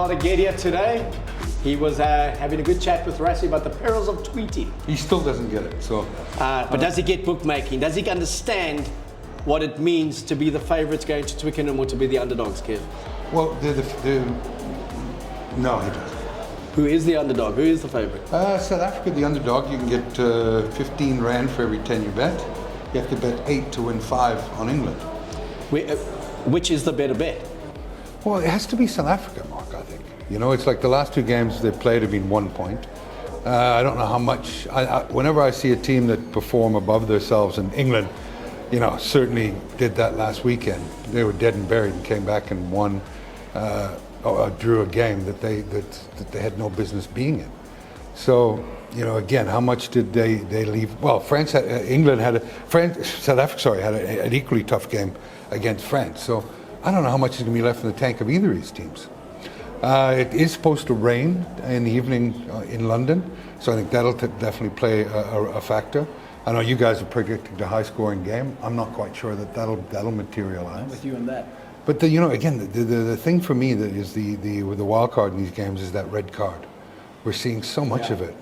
car to get here today. He was having a good chat with Rassie about the perils of tweeting. He still doesn't get it, so. But does he get bookmaking? Does he understand what it means to be the favourites going to Twickenham or to be the underdogs, Kev? Well, no, he doesn't. Who is the underdog? Who is the favourite? South Africa, the underdog, you can get 15 Rand for every 10 you bet. You have to bet 8 to win 5 on England. Which is the better bet? Well, it has to be South Africa, Mark, I think. You know, it's like the last 2 games they've played have been 1 point. I don't know how much. Whenever I see a team that perform above themselves, and England, you know, certainly did that last weekend. They were dead and buried and came back and won, drew a game that they had no business being in. So, you know, again, how much did they leave? Well, South Africa had an equally tough game against France. So I don't know how much is going to be left in the tank of either of these teams. It is supposed to rain in the evening in London, so I think that'll definitely play a factor. I know you guys are predicting a high-scoring game. I'm not quite sure that that'll materialize. I'm with you on that. But the thing for me that is the wild card in these games is that red card. We're seeing so much of it.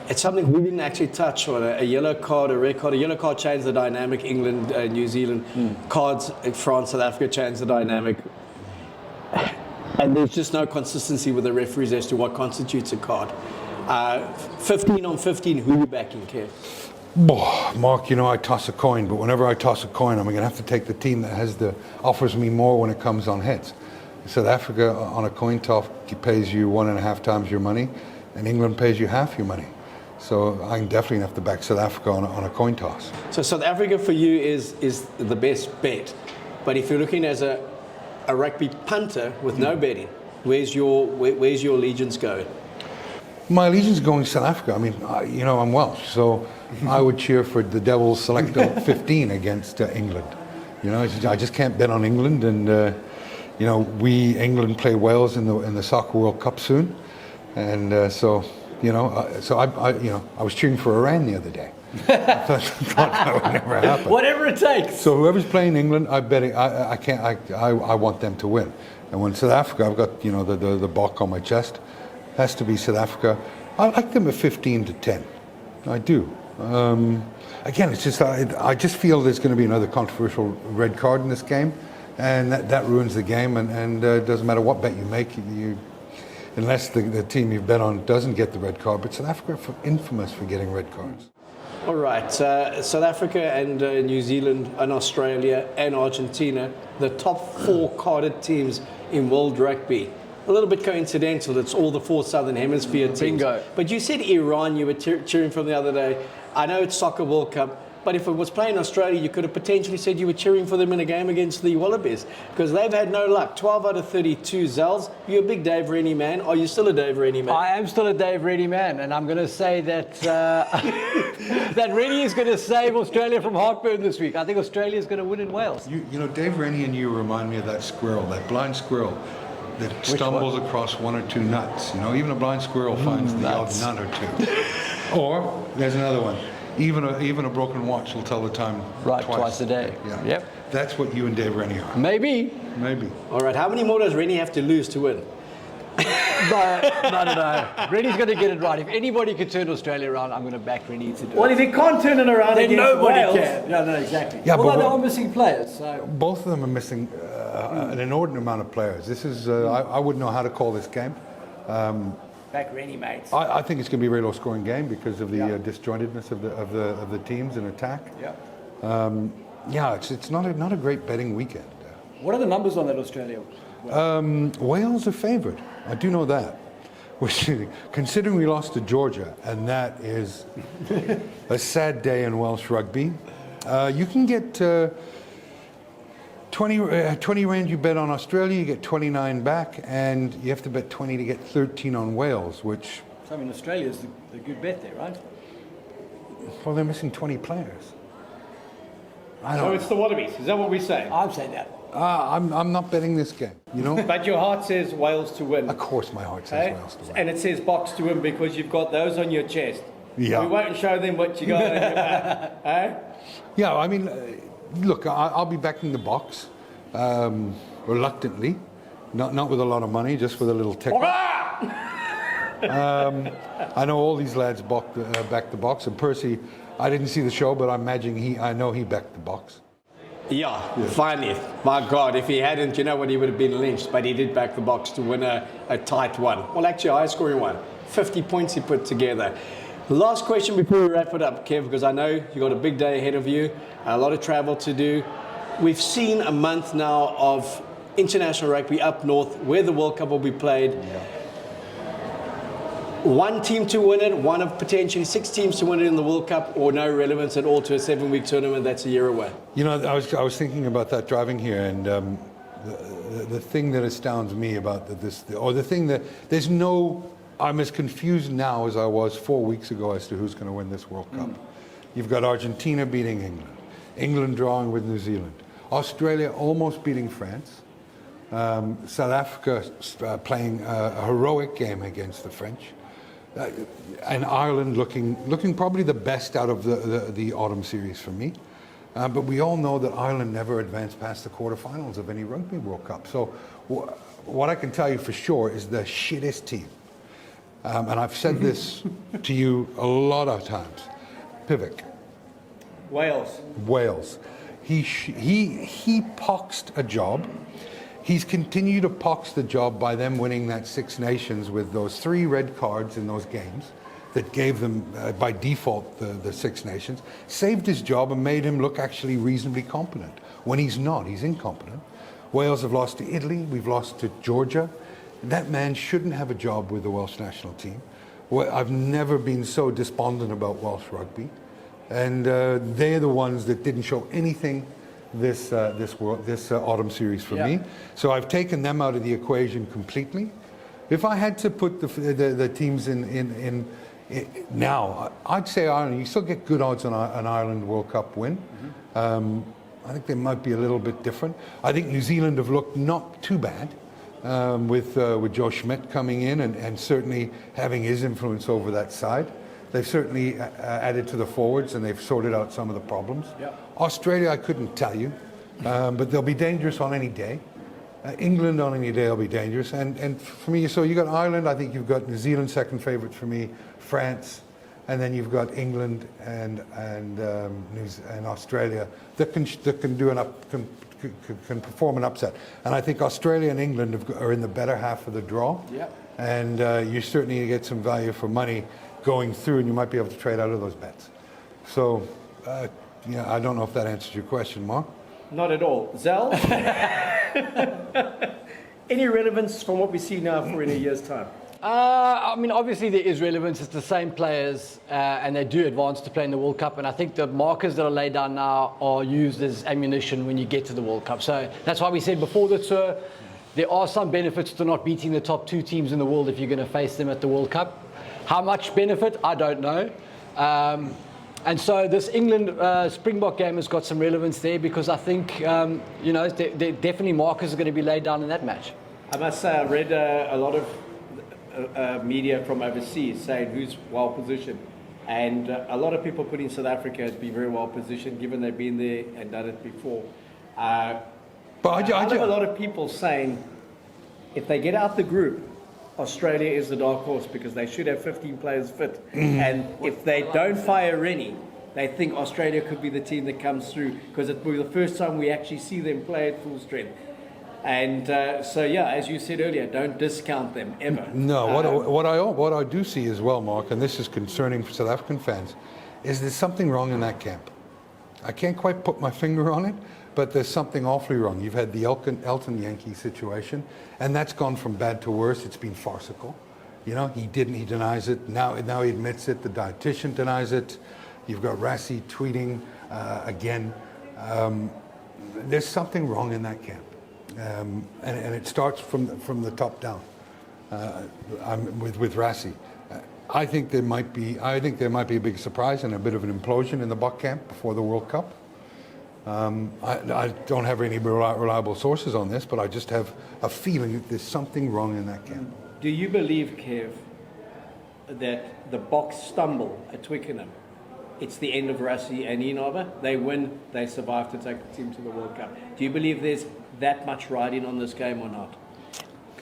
It's something we didn't actually touch on. A yellow card, a red card. A yellow card changed the dynamic. England, New Zealand. Cards, France, South Africa changed the dynamic. And there's just no consistency with the referees as to what constitutes a card. 15 on 15, who are you backing, Kev? Oh, Mark, you know, I toss a coin, but whenever I toss a coin, I'm going to have to take the team that offers me more when it comes on heads. South Africa on a coin toss pays you 1.5 times your money, and England pays you half your money. So I'm definitely have to back South Africa on a coin toss. So South Africa for you is the best bet, but if you're looking as a rugby punter with no betting, where's your allegiance going? My allegiance is going to South Africa. I mean, you know, I'm Welsh, so I would cheer for the Devils Selector 15 against England. You know, I just can't bet on England, and you know, England play Wales in the Soccer World Cup soon, and so you know, I was cheering for Iran the other day. I thought that would never happen. Whatever it takes. So whoever's playing England, I want them to win. And when South Africa, I've got, you know, the Bok on my chest. Has to be South Africa. I like them at 15 to 10. I do. Again, it's just I just feel there's going to be another controversial red card in this game, and that ruins the game. And it doesn't matter what bet you make, unless the team you bet on doesn't get the red card. But South Africa are infamous for getting red cards. All right, South Africa and New Zealand and Australia and Argentina, the top 4 carded teams in world rugby. A little bit coincidental, it's all the 4 Southern Hemisphere teams. Bingo. But you said Iran, you were cheering from the other day. I know it's Soccer World Cup, but if it was playing Australia, you could have potentially said you were cheering for them in a game against the Wallabies, because they've had no luck. 12 out of 32. Zels, you're a big Dave Rennie man. Are you still a Dave Rennie man? I am still a Dave Rennie man, and I'm going to say that that Rennie is going to save Australia from heartburn this week. I think Australia is going to win in Wales. You know, Dave Rennie and you remind me of that squirrel, that blind squirrel that stumbles across 1 or 2 nuts. You know, even a blind squirrel finds the odd nut or 2. Or there's another one. Even a broken watch will tell the time twice a day. Yeah. Yep. That's what you and Dave Rennie are. Maybe. All right, how many more does Rennie have to lose to win? No. Rennie's going to get it right. If anybody could turn Australia around, I'm going to back Rennie to do it. Well, if he can't turn it around, then against nobody Wales, can. No, exactly. Yeah, although but they are missing players. So. Both of them are missing an inordinate amount of players. This is I wouldn't know how to call this game. back Rennie, mates. I think it's going to be a very low-scoring game because of the disjointedness of the teams in attack. It's not a great betting weekend. What are the numbers on that Australia? Wales are favoured. I do know that. Considering we lost to Georgia, and that is a sad day in Welsh rugby, you can get 20 Rand you bet on Australia, you get 29 back, and you have to bet 20 to get 13 on Wales, which... So, I mean, Australia's the good bet there, right? Well, they're missing 20 players. So it's the Wallabies, is that what we're saying? I'm saying that. I'm not betting this game, you know? But your heart says Wales to win. Of course my heart says Wales to win. And it says Box to win because you've got those on your chest. Yeah. We won't show them what you got on your back. Yeah, I mean, look, I'll be backing the Box reluctantly, Not with a lot of money, just with a little tick. I know all these lads backed the Boks, and Percy, I didn't see the show, but I know he backed the Boks. Yeah, finally. My God, if he hadn't, you know what, he would have been lynched, but he did back the Boks to win a tight one. Well, actually, a high-scoring one. 50 points he put together. Last question before we wrap it up, Kev, because I know you got a big day ahead of you, a lot of travel to do. We've seen a month now of international rugby up north, where the World Cup will be played. Yeah. One team to win it, one of potentially 6 teams to win it in the World Cup, or no relevance at all to a 7-week tournament that's a year away. You know, I was thinking about that driving here, and the thing that astounds me about the thing that I'm as confused now as I was 4 weeks ago as to who's going to win this World Cup. You've got Argentina beating England, England drawing with New Zealand, Australia almost beating France, South Africa playing a heroic game against the French. And Ireland looking probably the best out of the autumn series for me. But we all know that Ireland never advanced past the quarterfinals of any Rugby World Cup. So what I can tell you for sure is the shittest team. And I've said this to you a lot of times. Pivot. Wales. He poxed a job. He's continued to pox the job by them winning that Six Nations with those 3 red cards in those games that gave them, by default, the Six Nations, saved his job and made him look actually reasonably competent. When he's not, he's incompetent. Wales have lost to Italy, we've lost to Georgia. That man shouldn't have a job with the Welsh national team. I've never been so despondent about Welsh rugby. And they're the ones that didn't show anything this autumn series for me. So I've taken them out of the equation completely. If I had to put the teams in now, I'd say Ireland. You still get good odds on an Ireland World Cup win. I think they might be a little bit different. I think New Zealand have looked not too bad with Joe Schmidt coming in and certainly having his influence over that side. They've certainly added to the forwards and they've sorted out some of the problems. Australia, I couldn't tell you, but they'll be dangerous on any day. England on any day will be dangerous. And for me, so you got Ireland, I think you've got New Zealand second favourite for me, France, and then you've got England and Australia that can perform an upset. And I think Australia and England are in the better half of the draw. And you certainly get some value for money going through, and you might be able to trade out of those bets. So, I don't know if that answers your question, Mark. Not at all. Zels? Any relevance from what we see now for in a year's time? I mean, obviously there is relevance. It's the same players, and they do advance to play in the World Cup. And I think the markers that are laid down now are used as ammunition when you get to the World Cup. So that's why we said before the tour, there are some benefits to not beating the top 2 teams in the world if you're going to face them at the World Cup. How much benefit? I don't know. And so this England Springbok game has got some relevance there because I think, definitely markers are going to be laid down in that match. I must say I read a lot of media from overseas saying who's well positioned. And a lot of people putting South Africa to be very well positioned given they've been there and done it before. But I have a lot of people saying if they get out the group, Australia is the dark horse because they should have 15 players fit. And if they don't fire any, they think Australia could be the team that comes through because it will be the first time we actually see them play at full strength. And as you said earlier, don't discount them ever. No, what I do see as well, Mark, and this is concerning for South African fans, is there's something wrong in that camp. I can't quite put my finger on it, but there's something awfully wrong. You've had the Elton Yankee situation, and that's gone from bad to worse. It's been farcical. He denies it. Now he admits it. The dietitian denies it. You've got Rassie tweeting again. There's something wrong in that camp. And it starts from the top down with Rassie. I think there might be a big surprise and a bit of an implosion in the Buck camp before the World Cup. I don't have any reliable sources on this, but I just have a feeling that there's something wrong in that camp. Do you believe, Kev, that the Boks stumble at Twickenham? It's the end of Rassie and Inaba. They win, they survive to take the team to the World Cup. Do you believe there's that much riding on this game or not?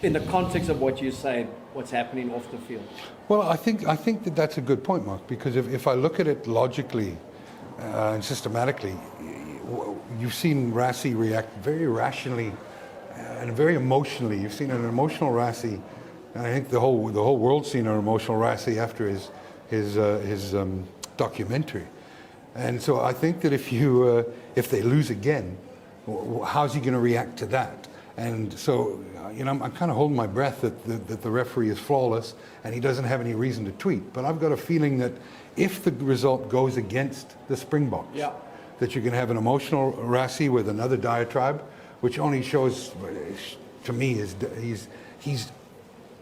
in the context of what you're saying, what's happening off the field? Well, I think that that's a good point, Mark, because if I look at it logically and systematically, you've seen Rassie react very rationally and very emotionally. You've seen an emotional Rassie, and I think the whole world's seen an emotional Rassie after his documentary. And so I think that if they lose again, how's he going to react to that? And so, I'm kind of holding my breath that the referee is flawless and he doesn't have any reason to tweet. But I've got a feeling that if the result goes against the Springboks, that you're going to have an emotional Rassie with another diatribe, which only shows, to me, he's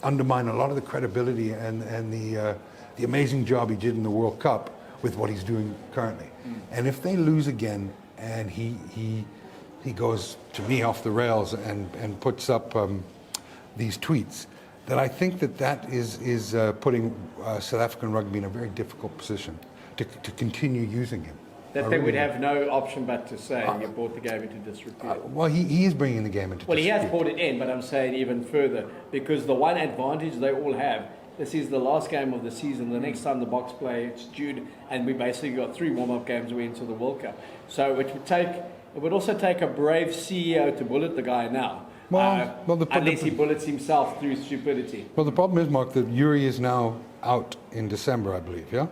undermined a lot of the credibility and the amazing job he did in the World Cup with what he's doing currently. And if they lose again and he goes, to me, off the rails and puts up these tweets, then I think that is putting South African rugby in a very difficult position to continue using him. That they would have no option but to say you brought the game into disrepute. Well, he is bringing the game into disrepute. Well, he has brought it in, but I'm saying even further, because the one advantage they all have, this is the last game of the season. The next time the Boks play, it's June, and we basically got 3 warm-up games we into the World Cup. So it would also take a brave CEO to bullet the guy now. Unless he bullets himself through stupidity. Well, the problem is, Mark, that Yuri is now out in December, I believe, yeah?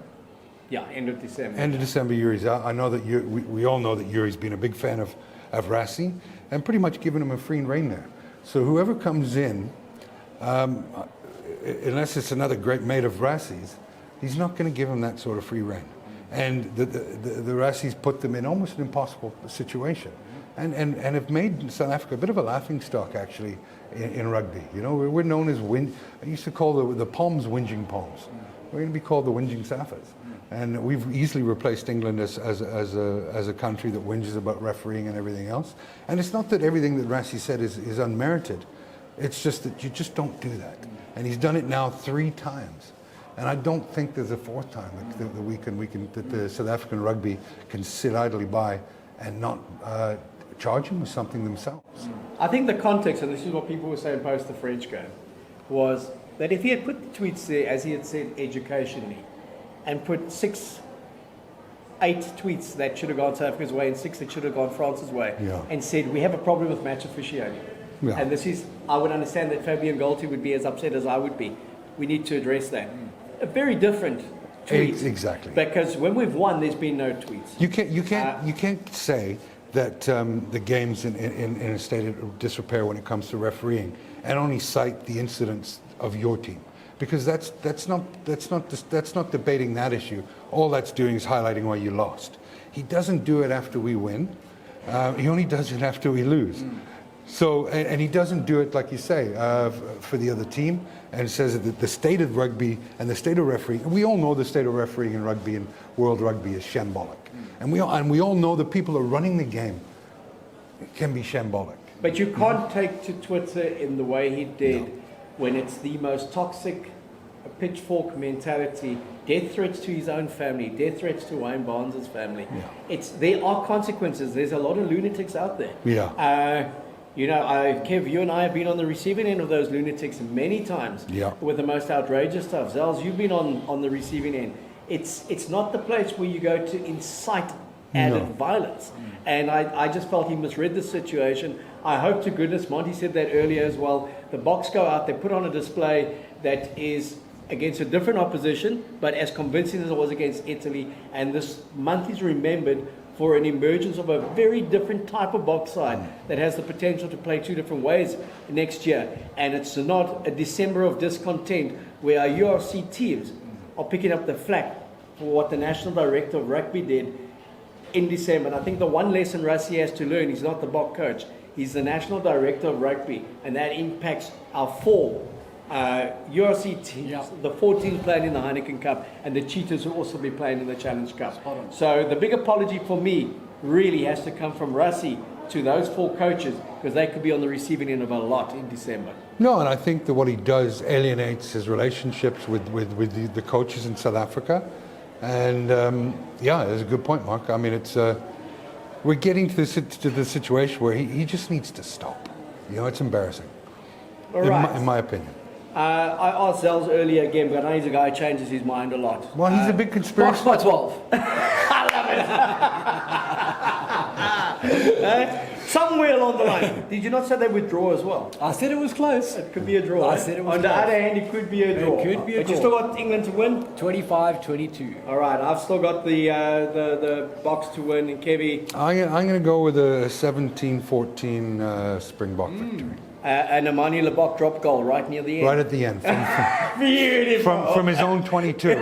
Yeah, end of December. End of December, Yuri's out. I know that we all know that Yuri's been a big fan of Rassie and pretty much given him a free rein there. So whoever comes in, unless it's another great mate of Rassie's, he's not going to give him that sort of free rein. And the Rassies put them in almost an impossible situation. And have made South Africa a bit of a laughing stock, actually, in rugby. We're known as I used to call the Palms whinging Palms. We're going to be called the whinging Saffers. And we've easily replaced England as a country that whinges about refereeing and everything else. And it's not that everything that Rassie said is unmerited. It's just that you just don't do that. And he's done it now 3 times. And I don't think there's a 4th time that the South African rugby can sit idly by and not charge him with something themselves. I think the context, and this is what people were saying post the French game, was that if he had put the tweets there, as he had said, educationally, and put 8 tweets that should have gone South Africa's way and 6 that should have gone France's way, and said, we have a problem with match officiating. Yeah. And I would understand that Fabian Galti would be as upset as I would be. We need to address that. A very different tweet. Exactly. Because when we've won, there's been no tweets. You can't say that the game's in a state of disrepair when it comes to refereeing, and only cite the incidents of your team, because that's not debating that issue. All that's doing is highlighting why you lost. He doesn't do it after we win. He only does it after we lose. So, and he doesn't do it, like you say, for the other team, and says that the state of rugby and the state of refereeing, and we all know the state of refereeing in rugby and world rugby is shambolic. And we all know the people who are running the game can be shambolic. But you can't take to Twitter in the way he did when it's the most toxic pitchfork mentality, death threats to his own family, death threats to Wayne Barnes' family. There are consequences. There's a lot of lunatics out there. Kev, you and I have been on the receiving end of those lunatics many times with the most outrageous stuff. Zels, you've been on the receiving end. It's not the place where you go to incite added violence. And I just felt he misread the situation. I hope to goodness, Monty said that earlier as well, the Boks go out, they put on a display that is against a different opposition, but as convincing as it was against Italy. And this month is remembered for an emergence of a very different type of Boks side that has the potential to play 2 different ways next year. And it's not a December of discontent where our URC teams are picking up the flack for what the National Director of Rugby did in December. And I think the one lesson Rassie has to learn, he's not the Bok coach, he's the National Director of Rugby, and that impacts our 4 URC teams, the 4 teams playing in the Heineken Cup, and the Cheetahs will also be playing in the Challenge Cup. So the big apology for me really has to come from Rassie to those 4 coaches, because they could be on the receiving end of a lot in December. No, and I think that what he does alienates his relationships with the coaches in South Africa. And it's a good point, Mark. I mean, we're getting to the situation where he just needs to stop. It's embarrassing. All right. in my opinion. I asked Zels earlier again, but I know he's a guy who changes his mind a lot. Well, he's a big Box conspiracy. by 12. Somewhere along the line. Did you not say they would draw as well? I said it was close. It could be a draw. I said it was On the close. other hand, it could be a draw. could be a But you draw. still got England to win? 25-22. All right, I've still got the box to win. And Kevy, I'm going to go with a 17-14 Springbok victory. and Amani Lebok drop goal right near the end. Right at the end. Beautiful. From his own 22.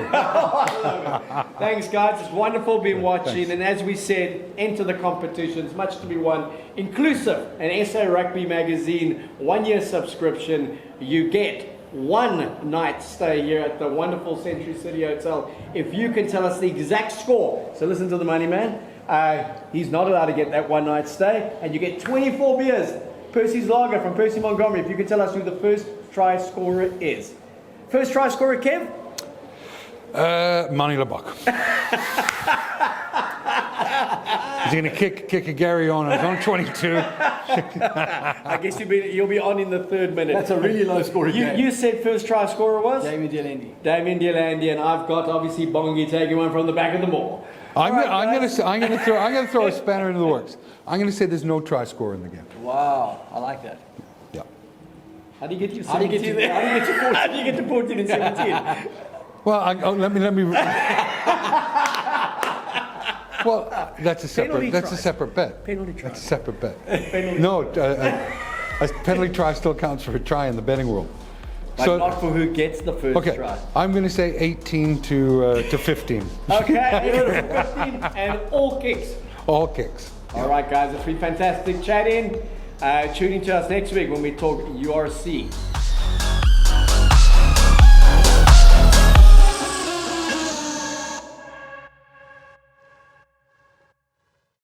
Thanks, guys. It's wonderful being watching. Thanks. And as we said, enter the competitions, much to be won, inclusive an SA Rugby magazine 1-year subscription. You get 1 night stay here at the wonderful Century City Hotel. If you can tell us the exact score, so listen to the money man. He's not allowed to get that 1 night stay, and you get 24 beers. Percy's Lager from Percy Montgomery. If you can tell us who the first try scorer is. First try scorer, Kev? Money Lebok. He's going to kick a Gary on his own 22. I guess you'll be on in the 3rd minute. That's a really low scoring game. You said first try scorer was? Damien Dialendi. Damien Dialendi, and I've got obviously Bongi taking one from the back of the ball. I'm going to throw a spanner into the works. I'm going to say the's no try scorer in the game. Wow, I like that. Yeah. How do you get to How do you 17? get to- How do you get to 14? How do you get to 14 and 17? Well, let me. Well, that's a Penalty separate tries. bet. Penalty try. That's a separate bet. No, a penalty try still counts for a try in the betting world. But not for who gets the first Okay, try. I'm going to say 18 to 15. Okay, 15 and all kicks. All kicks. All right, guys, it's been fantastic chatting. Tune in to us next week when we talk URC.